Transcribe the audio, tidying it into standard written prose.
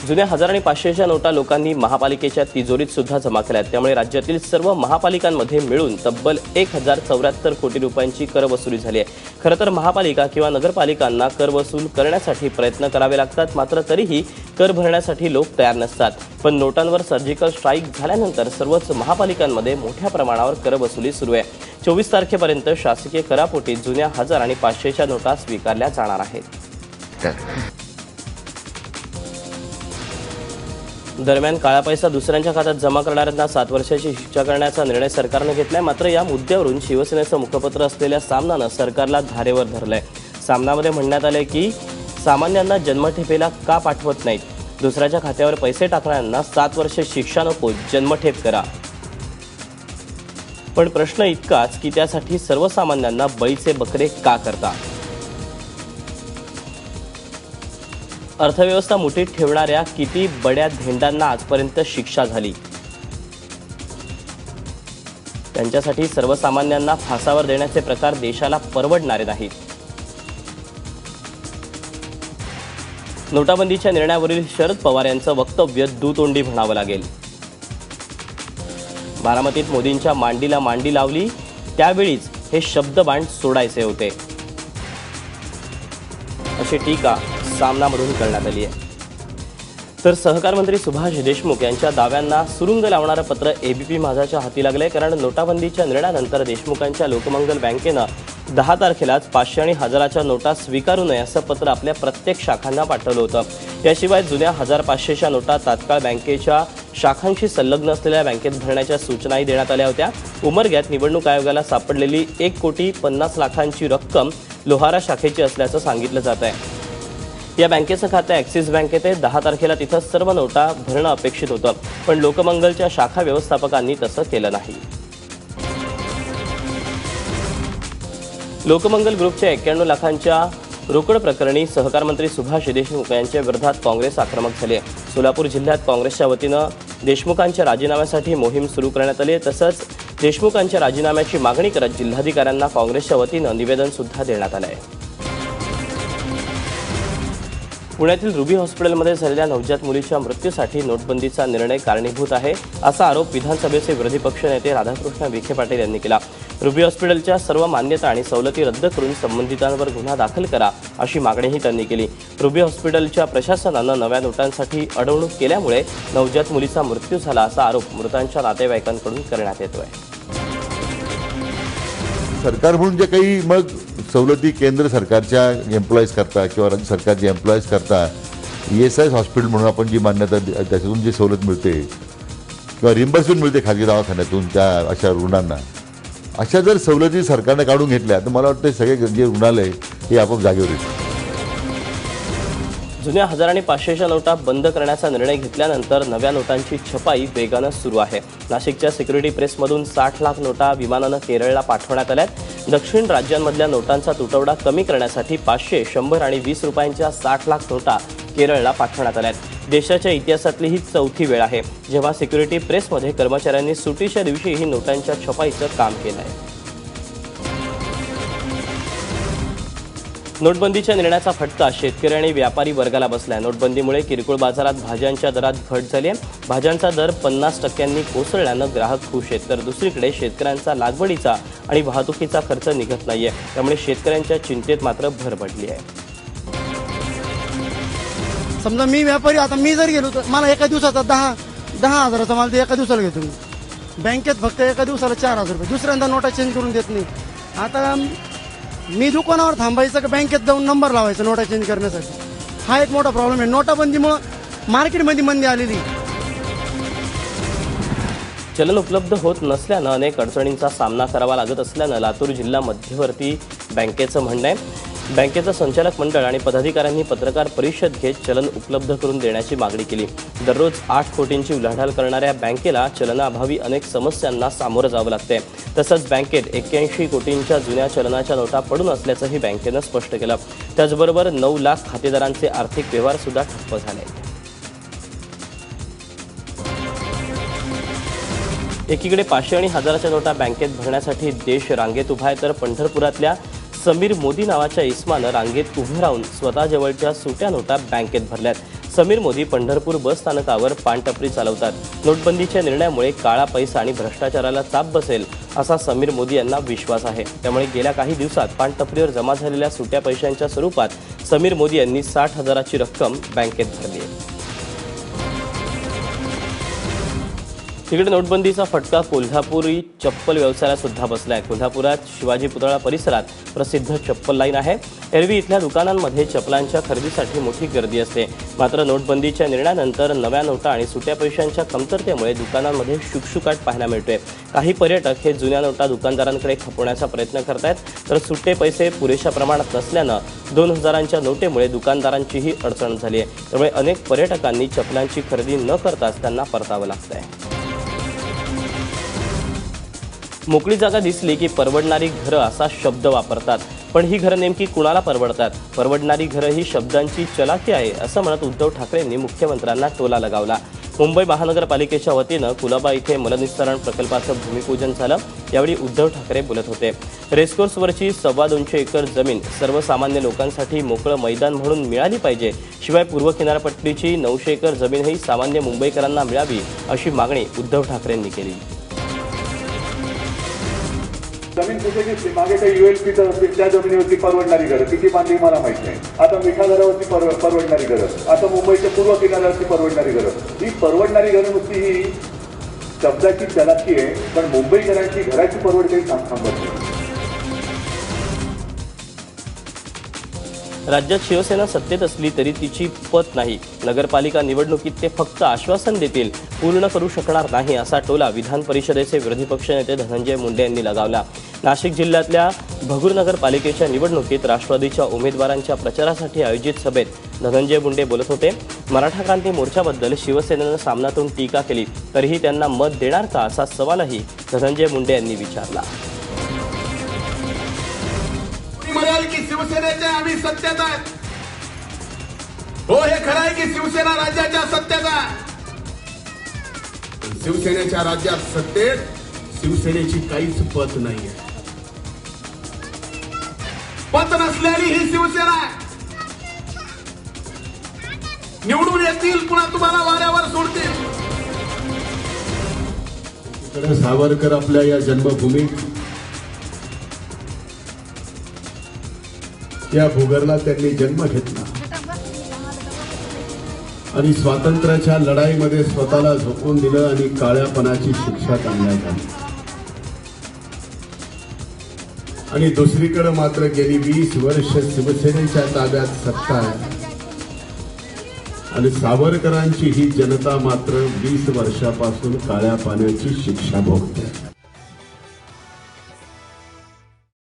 जुन्या 1000 आणि 500च्या नोटा लोकांनी महापालिकेच्या तिजोरीत सुद्धा जमा केल्यात। त्यामुळे राज्यातील सर्व महापालिकांमध्ये मिळून तब्बल 1074 कोटी रुपयांची कर वसुली झाली आहे। खरं तर महापालिका किंवा नगरपालिकांना कर वसूल करण्यासाठी प्रयत्न करावे लागतात, मात्र तरीही कर भरण्यासाठी लोक तयार नसतात। पण नोटांवर सर्जिकल स्ट्राईक झाल्यानंतर सर्वच महापालिकांमध्ये मोठ्या प्रमाणावर कर वसुली सुरू आहे। 24 तारखेपर्यंत शासकीय करापोटी जुन्या 1000 आणि 500च्या नोटा स्वीकारल्या जाणार आहेत। दरम्यान काळा पैसा दुसऱ्यांच्या खात्यात जमा करणाऱ्यांना 7 वर्षाची शिक्षा करण्याचा निर्णय सरकारने घेतलाय। मात्र या मुद्द्यावरून शिवसेनेचं मुखपत्र असलेल्या सामनानं सरकारला धारेवर धरलंय। सामनामध्ये म्हणण्यात आले की सामान्यांना जन्मठेपेला का पाठवत नाहीत, दुसऱ्याच्या खात्यावर पैसे टाकणाऱ्यांना 7 वर्ष शिक्षा नको, जन्मठेप करा। पण प्रश्न इतकाच की त्यासाठी सर्वसामान्यांना बळीचे बकरे का करता? अर्थव्यवस्था मुठीत ठेवणाऱ्या किती बड्या धेंडांना आजपर्यंत शिक्षा झाली? त्यांच्यासाठी सर्वसामान्यांना फासावर देण्याचे प्रकार देशाला परवडणारे नाहीत। नोटाबंदीच्या निर्णयावरील शरद पवार यांचं वक्तव्य दुतोंडी म्हणावं लागेल। बारामतीत मोदींच्या मांडीला मांडी लावली त्यावेळीच हे शब्दबाण सोडायचे होते, अशी टीका सामनामधून करण्यात आली आहे। तर सहकार मंत्री सुभाष देशमुख यांच्या दाव्यांना सुरुंग लावणारं पत्र एबीपी माझाच्या हाती लागलंय। कारण नोटाबंदीच्या निर्णयानंतर देशमुखांच्या लोकमंगल बँकेनं 10 तारखेलाच 500 आणि 1000च्या नोटा स्वीकारू नये असं पत्र आपल्या प्रत्येक शाखांना पाठवलं होतं। याशिवाय जुन्या 1000-500च्या नोटा तात्काळ बँकेच्या शाखांशी संलग्न असलेल्या बँकेत भरण्याच्या सूचनाही देण्यात आल्या होत्या। उमरग्यात निवडणूक आयोगाला सापडलेली 1,50,00,000ची रक्कम लोहारा शाखेची असल्याचं सांगितलं जात आहे। या बँकेचं खातं ॲक्सिस बँकेत आहे। 10 तारखेला तिथं सर्व नोटा भरणं अपेक्षित होतं, पण लोकमंगलच्या शाखा व्यवस्थापकांनी तसं केलं नाही। लोकमंगल ग्रुपच्या 91 लाखांच्या रोकड प्रकरणी सहकार मंत्री सुभाष देशमुख यांच्या विरोधात काँग्रेस आक्रमक झाली आहे। सोलापूर जिल्ह्यात काँग्रेसच्या वतीनं देशमुखांच्या राजीनाम्यासाठी मोहीम सुरू करण्यात आली आहे। तसंच देशमुखांच्या राजीनाम्याची मागणी करत जिल्हाधिकाऱ्यांना काँग्रेसच्या वतीनं निवेदन सुद्धा देण्यात आलं आहे। पुण्यातील रुबी हॉस्पिटलमध्ये झालेल्या नवजात मुलीच्या मृत्यूसाठी नोटबंदीचा निर्णय कारणीभूत आहे, असा आरोप विधानसभेचे विरोधी पक्षनेते राधाकृष्ण विखे पाटील यांनी केला। रुबी हॉस्पिटलच्या सर्व मान्यता आणि सवलती रद्द करून संबंधितांवर गुन्हा दाखल करा, अशी मागणीही त्यांनी केली। रुबी हॉस्पिटलच्या प्रशासनानं नव्या नोटांसाठी अडवणूक केल्यामुळे नवजात मुलीचा मृत्यू झाला, असा आरोप मृतांच्या नातेवाईकांकडून करण्यात येतोय। सरकार म्हणून जे काही मग सवलती केंद्र सरकारच्या एम्प्लॉईज करता किंवा राज्य सरकारचे एम्प्लॉईज करता ESI हॉस्पिटल म्हणून आपण जी मान्यता त्याच्यातून जी सवलत मिळते किंवा रिम्बर्समेंट मिळते खाजगी दवाखान्यातून त्या अशा रुग्णांना, अशा जर सवलती सरकारने काढून घेतल्या तर मला वाटतं सगळे जे रुग्णालय हे आपोआप जागेवर येतील। जुन्या 1000 आणि 500च्या नोटा बंद करण्याचा निर्णय घेतल्यानंतर नव्या नोटांची छपाई वेगानं सुरू आहे। नाशिकच्या सिक्युरिटी प्रेसमधून 60 लाख नोटा विमानानं केरळला पाठवण्यात आल्यात। दक्षिण राज्यांमधल्या नोटांचा तुटवडा कमी करण्यासाठी 500, 100 आणि 20 रुपयांच्या 60 लाख नोटा केरळला पाठवण्यात आल्यात। देशाच्या इतिहासातली ही चौथी वेळ आहे जेव्हा सिक्युरिटी प्रेसमध्ये कर्मचाऱ्यांनी सुटीच्या दिवशीही नोटांच्या छपाईचं काम केलं आहे। नोटबंदीच्या निर्णयाचा फटका शेतकरी आणि व्यापारी वर्गाला बसलाय। नोटबंदीमुळे किरकोळ बाजारात भाज्यांच्या दरात घट झाली आहे। भाज्यांचा दर 50% कोसळल्यानं ग्राहक खुश आहेत, तर दुसरीकडे शेतकऱ्यांचा लागवडीचा आणि वाहतुकीचा खर्च निघत नाहीये, त्यामुळे शेतकऱ्यांच्या चिंतेत मात्र भर पडली आहे। समजा मी व्यापारी, आता मी जर गेलो तर मला एका दिवसाचा 10,000चा माल ते एका दिवसाला घेतो मी। बँकेत फक्त एका दिवसाला 4,000 रुपये, दुसऱ्यांदा नोटा चेंज करून देत नाही। आता मी दुकानावर थांबायचं का बँकेत जाऊन नंबर लावायचा नोटा चेंज करण्यासाठी? हा एक मोठा प्रॉब्लेम आहे। नोटाबंदीमुळे मार्केटमध्ये मंदी आलेली। चलन उपलब्ध होत नसल्यानं अनेक अडचणींचा सामना करावा लागत असल्यानं लातूर जिल्हा मध्यवर्ती बँकेचं म्हणणं आहे। बँकेचं संचालक मंडळ आणि पदाधिकाऱ्यांनी पत्रकार परिषद घेत चलन उपलब्ध करून देण्याची मागणी केली। दररोज 8 कोटींची उलाढाल करणाऱ्या बँकेला चलनाअभावी अनेक समस्यांना सामोरं जावं लागतंय। तसंच बँकेत 81 कोटींच्या जुन्या चलनाच्या नोटा पडून असल्याचंही बँकेनं स्पष्ट केलं। त्याचबरोबर 9 लाख खातेदारांचे आर्थिक व्यवहार सुद्धा ठप्प झाले। एकीकडे 500 आणि 1000च्या नोटा बँकेत भरण्यासाठी देश रांगेत उभा आहे, तर पंढरपुरातल्या समीर मोदी नावाच्या इस्मानं रांगेत उभं राहून स्वतः जवळच्या सुट्या नोटा बँकेत भरल्यात। समीर मोदी पंढरपूर बस स्थानकावर पानटपरी चालवतात. नोटबंदीच्या निर्णयामुळे काळा पैसा आणि भ्रष्टाचाराला चाप बसेल असा समीर मोदी यांना विश्वास आहे. त्यामुळे गेल्या काही दिवसात पानटपरीवर जमा झालेल्या सुट्या पैशांच्या स्वरूपात समीर मोदी यांनी 60,000ची रक्कम बँकेत भरली आहे. तिकडे नोटबंदीचा फटका कोल्हापुरी चप्पल व्यवसायाला सुद्धा बसलाय. कोल्हापुरात शिवाजी पुतळा परिसरात प्रसिद्ध चप्पल लाईन आहे. एरवी इथल्या दुकानांमध्ये चप्पलांच्या खरेदीसाठी मोठी गर्दी असते. मात्र नोटबंदीच्या निर्णयानंतर नव्या नोटा आणि सुट्या पैशांच्या कमतरतेमुळे दुकानांमध्ये शुकशुकाट पाहायला मिळतोय. काही पर्यटक हे जुन्या नोटा दुकानदारांकडे खपवण्याचा प्रयत्न करतायत, तर सुट्टे पैसे पुरेशा प्रमाणात नसल्यानं 2000च्या नोटेमुळे दुकानदारांचीही अडचण झाली आहे. त्यामुळे अनेक पर्यटकांनी चप्पलांची खरेदी न करताच त्यांना परतावं लागतंय. मोकळी जागा दिसली की परवडणारी घरं असा शब्द वापरतात, पण ही घरं नेमकी कुणाला परवडतात? परवडणारी घरं ही शब्दांची चलाखी आहे असं म्हणत उद्धव ठाकरेंनी मुख्यमंत्र्यांना टोला लगावला. मुंबई महानगरपालिकेच्या वतीनं कुलाबा इथे मलनिस्सारण प्रकल्पाचं भूमिपूजन झालं. यावेळी उद्धव ठाकरे बोलत होते. रेसकोर्सवरची 2.25 एकर जमीन सर्वसामान्य लोकांसाठी मोकळं मैदान म्हणून मिळाली पाहिजे. शिवाय पूर्व किनारपट्टीची 900 एकर जमीनही सामान्य मुंबईकरांना मिळावी अशी मागणी उद्धव ठाकरेंनी केली. जमीन कुठे घेतली मागे काही ULP त्या जमिनीवरती परवडणारी घरं किती बांधली मला माहित नाही. आता मिठागरावरती परवडणारी घरं, आता मुंबईच्या पूर्व किनाऱ्यावरती परवडणारी घरं. ही परवडणारी घरं नुसती ही शब्दाची चलाखी आहे, पण मुंबईकरांची घराची परवड काही थांबत नाही. राज्यात शिवसेना सत्तेत असली तरी तिची पत नाही. नगरपालिका निवडणुकीत ते फक्त आश्वासन देतील, पूर्ण करू शकणार नाही असा टोला विधान परिषदेचे विरोधी पक्षनेते धनंजय मुंडे यांनी लगावला. नाशिक जिल्ह्यातल्या भगूर नगरपालिकेच्या निवडणुकीत राष्ट्रवादीच्या उमेदवारांच्या प्रचारासाठी आयोजित सभेत धनंजय मुंडे बोलत होते. मराठा क्रांती मोर्चाबद्दल शिवसेनेनं सामनातून टीका केली, तरीही त्यांना मत देणार का असा सवालही धनंजय मुंडे यांनी विचारला. म्हणाल की शिवसेनेचे आम्ही सत्तेत आहेत. हो, हे खरं आहे की शिवसेना राज्याच्या सत्तेत आहे. शिवसेनेच्या राज्यात सत्तेत शिवसेनेची काहीच पत नाहीये. पत नसलेली ही शिवसेना आहे. निवडून येतील, पुन्हा तुम्हाला वाऱ्यावर सोडतील. इकडे सावरकर आपल्या या जन्मभूमीत, या भूगर्ला त्यांनी जन्म घेतला आणि स्वातंत्र्याच्या लढाईमध्ये स्वतःला झोकून दिलं आणि काळ्यापणाची शिक्षा करण्यात आली. आणि दुसरीकडे मात्र गेली 20 वर्ष शिवसेनेच्या ताब्यात सत्ता आहे आणि सावरकरांची ही जनता मात्र 20 वर्षापासून काळ्या पाण्याची शिक्षा भोगते.